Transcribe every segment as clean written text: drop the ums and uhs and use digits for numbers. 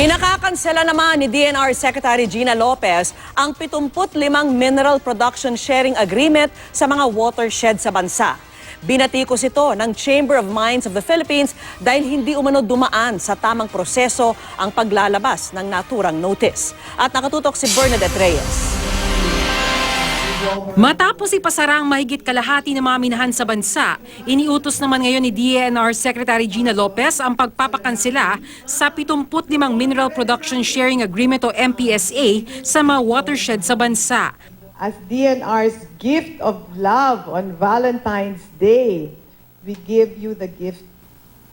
Pinakakansela naman ni DNR Secretary Gina Lopez ang 75 Mineral Production Sharing Agreement sa mga watershed sa bansa. Binatikos ito ng Chamber of Mines of the Philippines dahil hindi umano dumaan sa tamang proseso ang paglalabas ng naturang notice. At nakatutok si Bernadette Reyes. Matapos ipasara ang mahigit kalahati ng mga minahan sa bansa, iniutos naman ngayon ni DENR Secretary Gina Lopez ang pagpapakansela sa 75 Mineral Production Sharing Agreement o MPSA sa mga watershed sa bansa. As DNR's gift of love on Valentine's Day, we give you the gift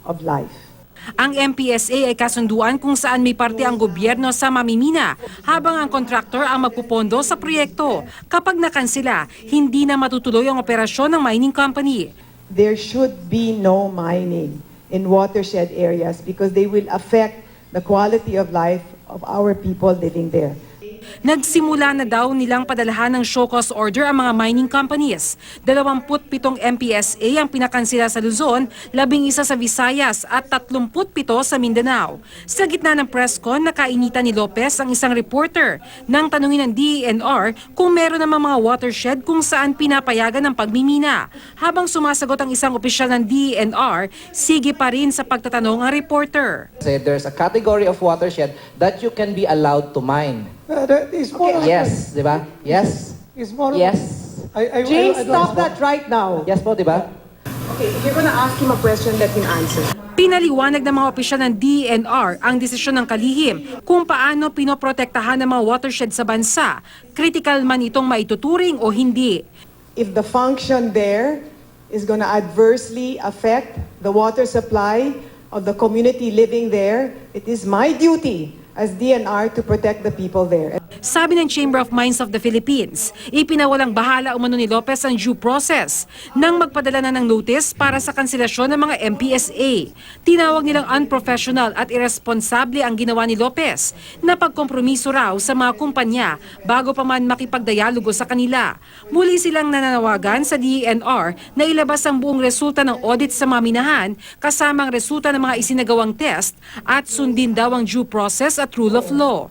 of life. Ang MPSA ay kasunduan kung saan may parte ang gobyerno sa mamimina habang ang kontraktor ang magpupondo sa proyekto. Kapag nakansela, hindi na matutuloy ang operasyon ng mining company. There should be no mining in watershed areas because they will affect the quality of life of our people living there. Nagsimula na daw nilang padalahan ng show cause order ang mga mining companies. 27 MPSA ang pinakansela sa Luzon, 11 sa Visayas at 37 sa Mindanao. Sa gitna ng press con, nakainitan ni Lopez ang isang reporter nang tanungin ng DENR kung meron namang mga watershed kung saan pinapayagan ng pagmimina. Habang sumasagot ang isang opisyal ng DENR, sige pa rin sa pagtatanong ang reporter. There's a category of watershed that you can be allowed to mine. That is more Yes, di ba? Yes. Is more Yes. Jane, I don't stop know. that right now. Yes po, di ba? Okay, if you're gonna ask him a question, let him answer. Pinaliwanag ng mga opisyal ng DENR ang desisyon ng kalihim kung paano pinoprotektahan ng mga watershed sa bansa. Critical man itong maituturing o hindi. If the function there is gonna adversely affect the water supply of the community living there, it is my duty as DNR to protect the people there. Sabi ng Chamber of Mines of the Philippines, ipinawalang bahala umano ni Lopez ang due process nang magpadala na ng notice para sa kanselasyon ng mga MPSA. Tinawag nilang unprofessional at irresponsable ang ginawa ni Lopez na pagkompromiso raw sa mga kumpanya bago pa man makipagdialogo sa kanila. Muli silang nananawagan sa DENR na ilabas ang buong resulta ng audit sa mga minahan kasama ang resulta ng mga isinagawang test at sundin daw ang due process at rule of law.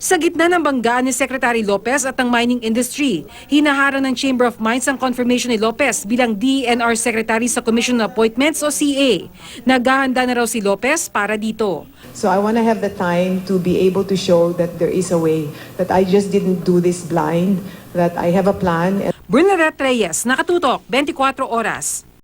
Sa gitna ng banggaan ni Secretary Lopez at ng mining industry, hinaharang ng Chamber of Mines ang confirmation ni Lopez bilang DENR Secretary sa Commission on Appointments o CA. Naghahanda na raw si Lopez para dito. So I want to have the time to be able to show that there is a way, that I just didn't do this blind, that I have a plan. Bernadette Reyes, Nakatutok, 24 Oras.